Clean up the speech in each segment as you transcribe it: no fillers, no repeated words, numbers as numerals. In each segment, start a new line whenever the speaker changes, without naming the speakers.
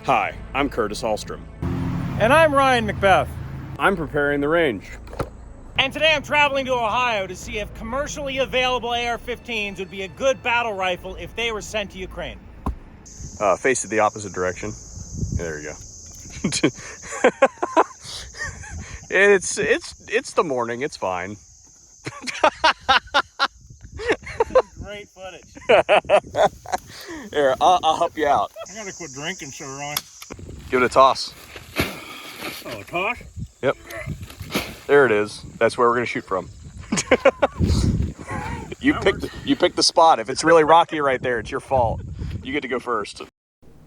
Hi, I'm Curtis Hallstrom.
And I'm Ryan McBeth.
I'm preparing the range.
And today I'm traveling to Ohio to see if commercially available AR-15s would be a good battle rifle if they were sent to Ukraine.
Face it the opposite direction. There you go. It's the morning. It's fine.
Great footage.
Here, I'll help you out.
I gotta quit drinking, so Ryan.
Give it a toss.
Oh, a toss?
Yep. There it is. That's where we're gonna shoot from. You picked the spot. If it's really rocky right there, it's your fault. You get to go first.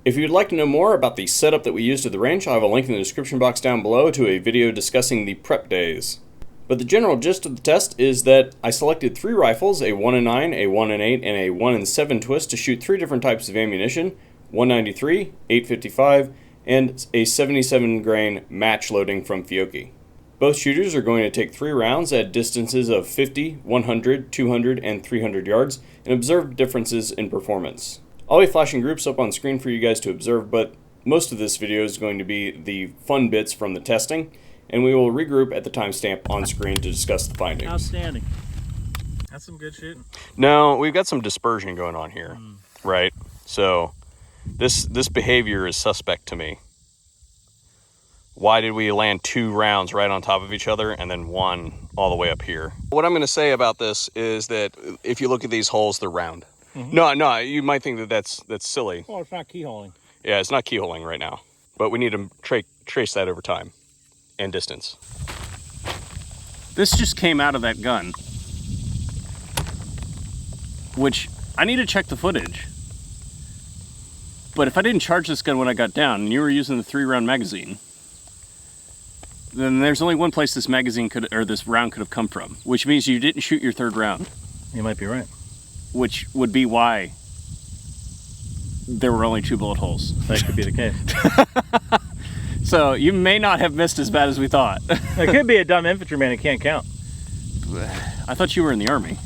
If you'd like to know more about the setup that we used at the range, I'll have a link in the description box down below to a video discussing the prep days. But the general gist of the test is that I selected 3 rifles, a 1-9, a 1-8, and a 1-7 twist to shoot 3 different types of ammunition, 193, 855, and a 77 grain match loading from Fiocchi. Both shooters are going to take 3 rounds at distances of 50, 100, 200, and 300 yards and observe differences in performance. I'll be flashing groups up on screen for you guys to observe, but most of this video is going to be the fun bits from the testing, and we will regroup at the timestamp on screen to discuss the findings.
Outstanding. That's some good shooting.
No, we've got some dispersion going on here, right? So this behavior is suspect to me. Why did we land 2 rounds right on top of each other and then 1 all the way up here? What I'm going to say about this is that if you look at these holes, they're round. No, you might think that that's silly.
Well, it's not keyholing.
Yeah, it's not keyholing right now, but we need to trace that over time and distance. This just came out of that gun, which I need to check the footage. But if I didn't charge this gun when I got down and you were using the 3-round magazine, then there's only one place this this round could have come from, which means you didn't shoot your 3rd round.
You might be right.
Which would be why there were only 2 bullet holes.
That could be the case.
So you may not have missed as bad as we thought.
It could be a dumb infantryman who can't count.
I thought you were in the Army.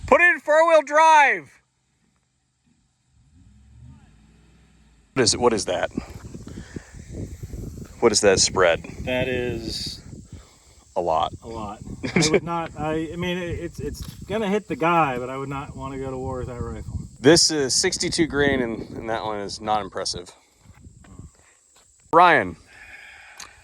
Put it in 4-wheel drive. What is that? What is that spread?
That is
a lot.
A lot. I would not. I mean, it's gonna hit the guy, but I would not want to go to war with that rifle.
This is 62 grain, and that one is not impressive. Ryan,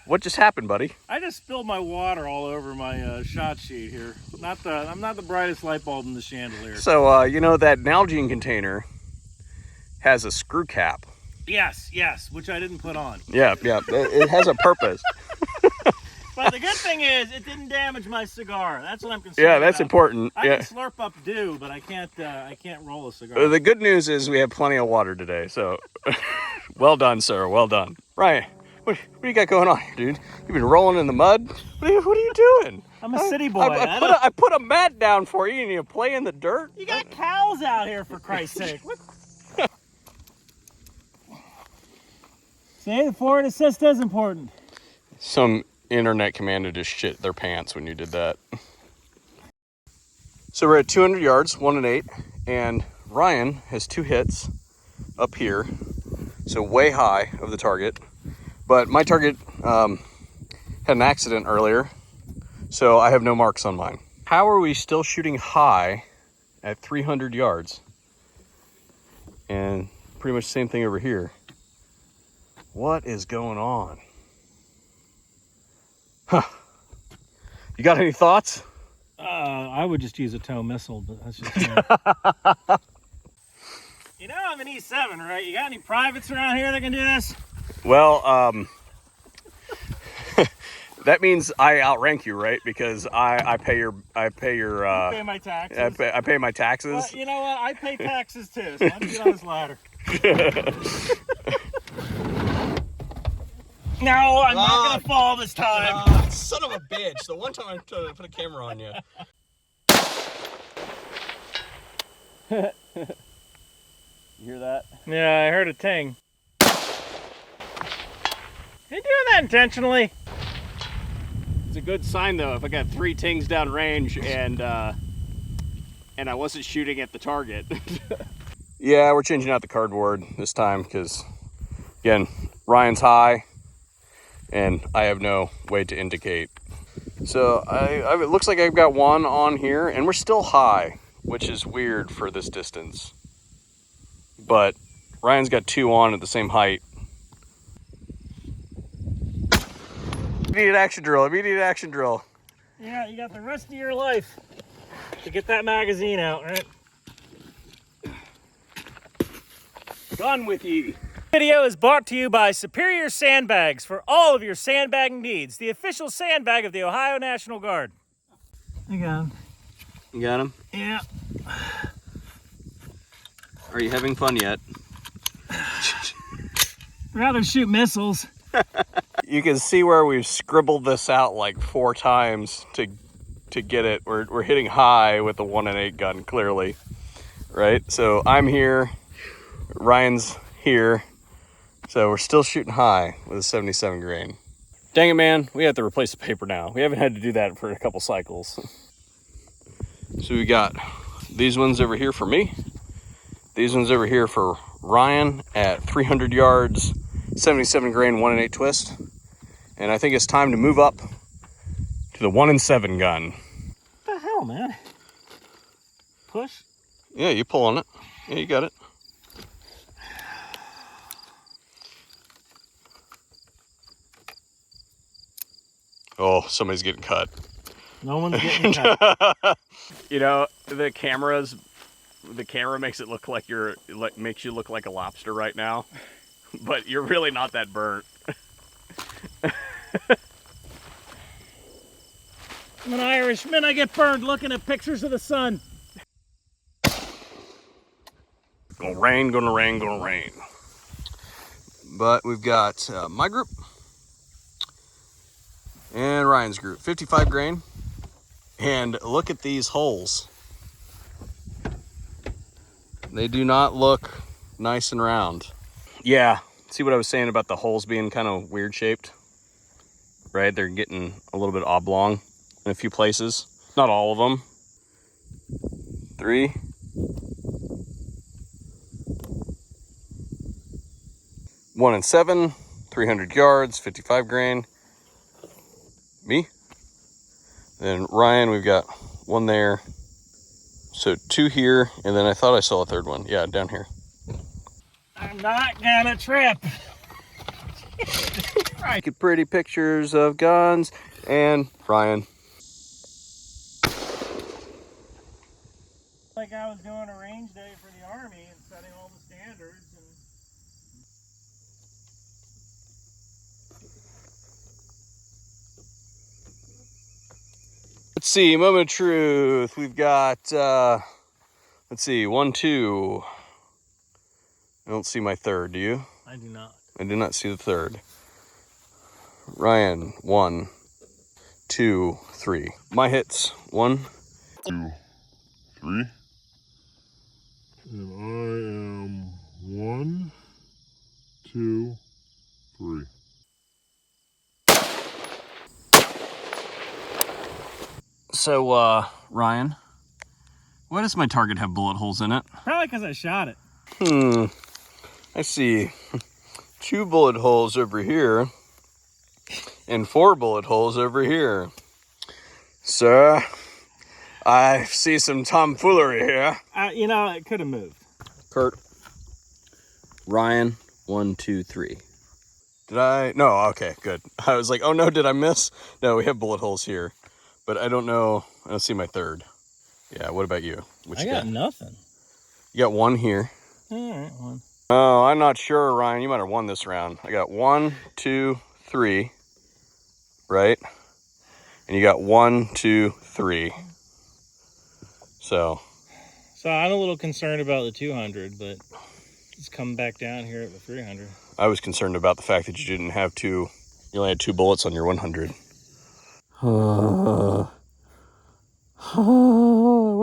what just happened, buddy?
I just spilled my water all over my shot sheet here. I'm not the brightest light bulb in the chandelier.
So you know that Nalgene container has a screw cap.
Yes, which I didn't put on.
Yeah, it has a purpose.
But the good thing is, it didn't damage my cigar. That's what I'm concerned
Yeah, that's
about.
important.
I can slurp up dew, but I can't roll a cigar.
The good news is we have plenty of water today, so well done, sir. Well done. Ryan, what do you got going on here, dude? You've been rolling in the mud? What are you doing?
I'm a city boy.
I put a mat down for you, and you play in the dirt?
You got cows out here, for Christ's sake. What? See, the forward assist is important.
Some internet commander just shit their pants when you did that. So we're at 200 yards, 1-8, and Ryan has 2 hits up here, so way high of the target. But my target had an accident earlier, so I have no marks on mine. How are we still shooting high at 300 yards? And pretty much the same thing over here. What is going on? Huh. You got any thoughts?
I would just use a tow missile, but that's just me. You know I'm an E7, right? You got any privates around here that can do this?
Well, that means I outrank you, right? Because I pay your
you pay my taxes.
I pay my taxes.
Well, you know what? I pay taxes too, so let's get on this ladder. No, I'm not gonna fall this time.
Son of a bitch. The one time I tried to put a camera on you. You hear that?
Yeah, I heard a ting. You doing that intentionally?
It's a good sign though if I got 3 tings down range and and I wasn't shooting at the target. Yeah, we're changing out the cardboard this time because, again, Ryan's high and I have no way to indicate. So it looks like I've got one on here and we're still high, which is weird for this distance. But Ryan's got two on at the same height. Immediate action drill, immediate action drill.
Yeah, you got the rest of your life to get that magazine out, right?
Gone with ye.
Video is brought to you by Superior Sandbags for all of your sandbagging needs. The official sandbag of the Ohio National Guard. I got him.
You got him?
Yeah.
Are you having fun yet?
Rather shoot missiles.
You can see where we've scribbled this out like 4 times to get it. We're hitting high with the 1-8 gun, clearly. Right? So I'm here, Ryan's here. So we're still shooting high with a 77 grain. Dang it, man. We have to replace the paper now. We haven't had to do that for a couple cycles. So we got these ones over here for me. These ones over here for Ryan at 300 yards, 77 grain, 1-8 twist. And I think it's time to move up to the 1-7 gun.
What the hell, man? Push?
Yeah, you pull on it. Yeah, you got it. Oh, somebody's getting cut.
No one's getting cut.
You know, the camera makes it look like makes you look like a lobster right now, but you're really not that burnt.
I'm an Irishman. I get burned looking at pictures of the sun.
Gonna rain, gonna rain, gonna rain. But we've got my group and Ryan's group, 55 grain. And look at these holes. They do not look nice and round. Yeah, see what I was saying about the holes being kind of weird shaped? Right, they're getting a little bit oblong in a few places. Not all of them. 3. One and 7, 300 yards, 55 grain. Me. Then Ryan, we've got one there. So 2 here, and then I thought I saw a third one. Yeah, down here.
I'm not gonna trip.
Right. Get pretty pictures of guns and Ryan.
Like I was doing a range day for the Army and setting all the standards.
Let's see, moment of truth. We've got, let's see, 1, 2. I don't see my third, do you?
I do not.
I do not see the third. Ryan, 1, 2, 3. My hits, 1,
2, 3. And I am 1, 2, 3.
So, Ryan, why does my target have bullet holes in it?
Probably because I shot it.
I see 2 bullet holes over here and 4 bullet holes over here. Sir, I see some tomfoolery here.
You know, it could have moved.
Kurt. Ryan, 1, 2, 3. Did I? No, okay, good. I was like, oh no, did I miss? No, we have bullet holes here. But I don't know. I don't see my third. Yeah, what about you? What
I
you
got nothing.
You got 1 here.
All right, 1.
Oh, I'm not sure, Ryan. You might have won this round. I got 1, 2, 3. Right? And you got 1, 2, 3. So
I'm a little concerned about the 200, but it's coming back down here at the 300.
I was concerned about the fact that you didn't have 2. You only had 2 bullets on your 100. We're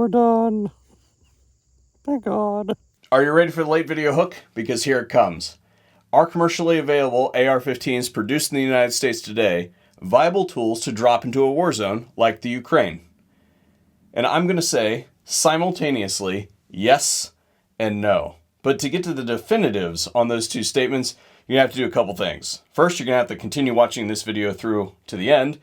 done. Thank God. Are you ready for the late video hook? Because here it comes. Are commercially available AR-15s produced in the United States today viable tools to drop into a war zone like the Ukraine? And I'm going to say simultaneously yes and no. But to get to the definitives on those two statements, you have to do a couple things. First, you're going to have to continue watching this video through to the end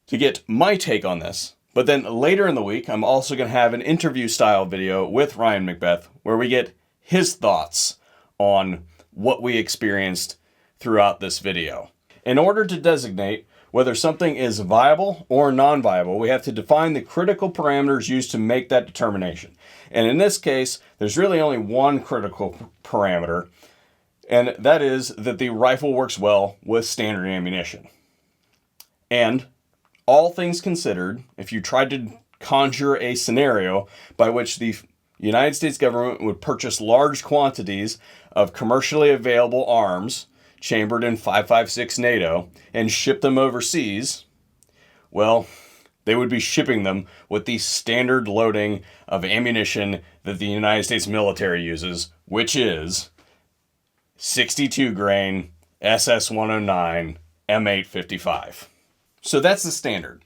to get my take on this. But then later in the week, I'm also going to have an interview style video with Ryan McBeth where we get his thoughts on what we experienced throughout this video. In order to designate whether something is viable or non-viable, we have to define the critical parameters used to make that determination. And in this case, there's really only one critical parameter, and that is that the rifle works well with standard ammunition. And all things considered, if you tried to conjure a scenario by which the United States government would purchase large quantities of commercially available arms chambered in 5.56 NATO and ship them overseas, well, they would be shipping them with the standard loading of ammunition that the United States military uses, which is 62 grain SS-109 M855. So that's the standard.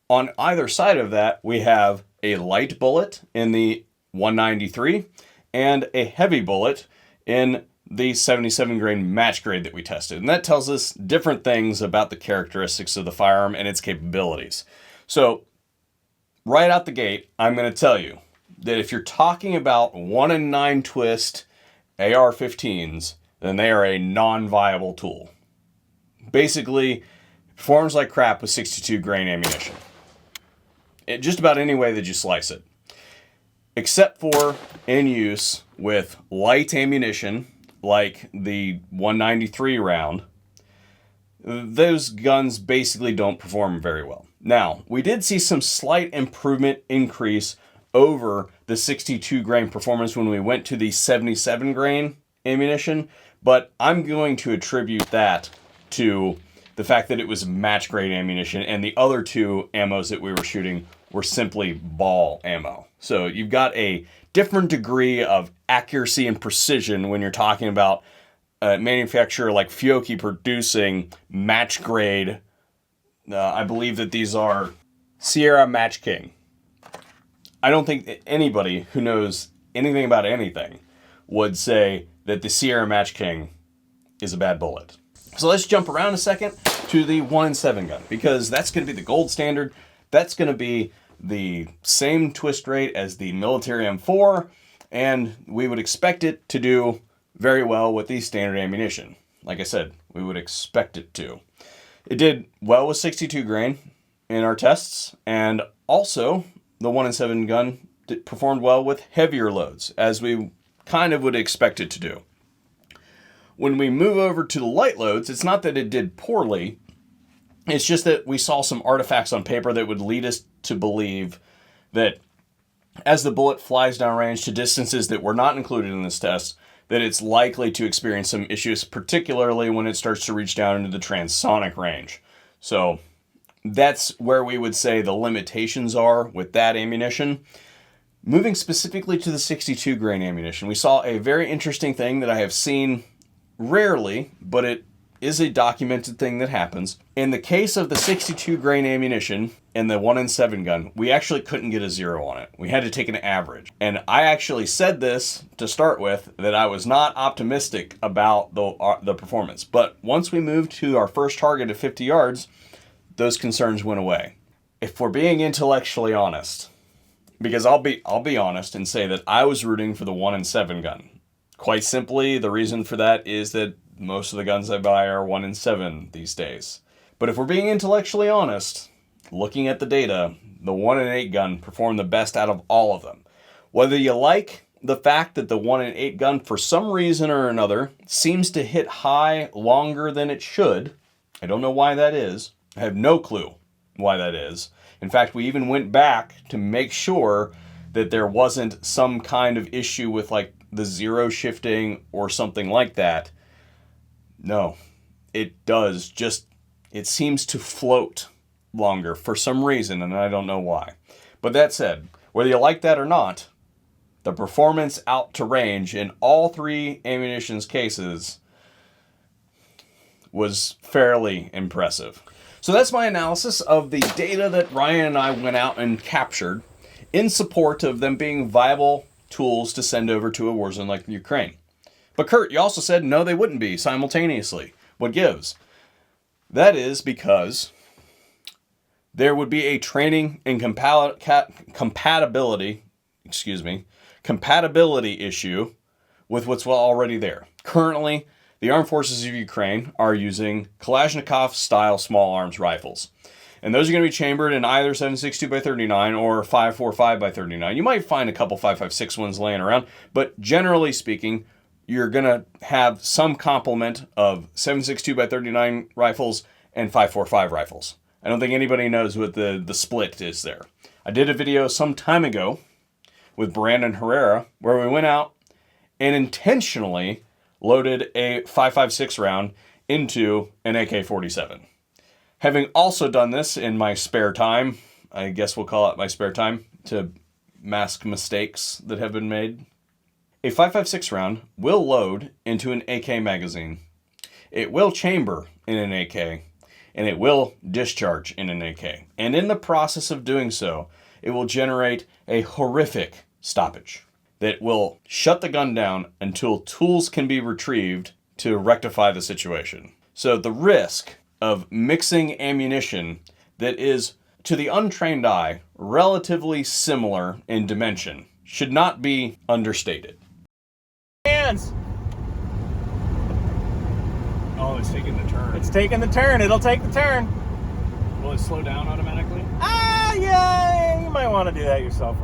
On either side of that, we have a light bullet in the 193 and a heavy bullet in the 77 grain match grade that we tested. And that tells us different things about the characteristics of the firearm and its capabilities. So right out the gate, I'm going to tell you that if you're talking about 1-in-9 twist AR-15s, then they are a non-viable tool. Basically, performs like crap with 62 grain ammunition. Just about any way that you slice it. Except for in use with light ammunition, like the 193 round, those guns basically don't perform very well. Now, we did see some slight improvement increase over the 62 grain performance when we went to the 77 grain ammunition, but I'm going to attribute that to the fact that it was match grade ammunition and the other two ammos that we were shooting were simply ball ammo. So you've got a different degree of accuracy and precision when you're talking about a manufacturer like Fiocchi producing match grade. I believe that these are Sierra Match King. I don't think anybody who knows anything about anything would say that the Sierra Match King is a bad bullet. So let's jump around a second to the 1-in-7 gun, because that's going to be the gold standard. That's going to be the same twist rate as the military M4, and we would expect it to do very well with the standard ammunition. Like I said, we would expect it to. It did well with 62 grain in our tests, and also the 1-in-7 gun performed well with heavier loads, as we kind of would expect it to do. When we move over to the light loads, it's not that it did poorly. It's just that we saw some artifacts on paper that would lead us to believe that as the bullet flies downrange to distances that were not included in this test, that it's likely to experience some issues, particularly when it starts to reach down into the transonic range. So that's where we would say the limitations are with that ammunition. Moving specifically to the 62 grain ammunition, we saw a very interesting thing that I have seen rarely, but it is a documented thing that happens. In the case of the 62 grain ammunition and the 1-in-7 gun, we actually couldn't get a 0 on it. We had to take an average. And I actually said this to start with, that I was not optimistic about the performance. But once we moved to our first target of 50 yards, those concerns went away. If we're being intellectually honest, because I'll be honest and say that I was rooting for the 1-in-7 gun. Quite simply, the reason for that is that most of the guns I buy are 1-in-7 these days. But if we're being intellectually honest, looking at the data, the 1-in-8 gun performed the best out of all of them. Whether you like the fact that the 1-in-8 gun, for some reason or another, seems to hit high longer than it should, I don't know why that is. I have no clue why that is. In fact, we even went back to make sure that there wasn't some kind of issue with like the zero shifting or something like that. No, it does. Just, it seems to float longer for some reason, and I don't know why. But that said, whether you like that or not, the performance out to range in all three ammunition's cases was fairly impressive. So that's my analysis of the data that Ryan and I went out and captured in support of them being viable tools to send over to a war zone like Ukraine. But Kurt, you also said no, they wouldn't be simultaneously. What gives? That is because there would be a training and compatibility issue with what's already there. Currently, the armed forces of Ukraine are using Kalashnikov-style small arms rifles. And those are going to be chambered in either 7.62x39 or 5.45x39. You might find a couple 5.56 ones laying around, but generally speaking, you're going to have some complement of 7.62x39 rifles and 5.45 rifles. I don't think anybody knows what the split is there. I did a video some time ago with Brandon Herrera where we went out and intentionally loaded a 5.56 round into an AK-47. Having also done this in my spare time, I guess we'll call it my spare time, to mask mistakes that have been made. A 5.56 round will load into an AK magazine. It will chamber in an AK, and it will discharge in an AK. And in the process of doing so, it will generate a horrific stoppage that will shut the gun down until tools can be retrieved to rectify the situation. So the risk of mixing ammunition that is, to the untrained eye, relatively similar in dimension should not be understated.
Hands.
Oh, it's taking the turn.
It's taking the turn. It'll take the turn.
Will it slow down automatically?
Yeah, you might want to do that yourself.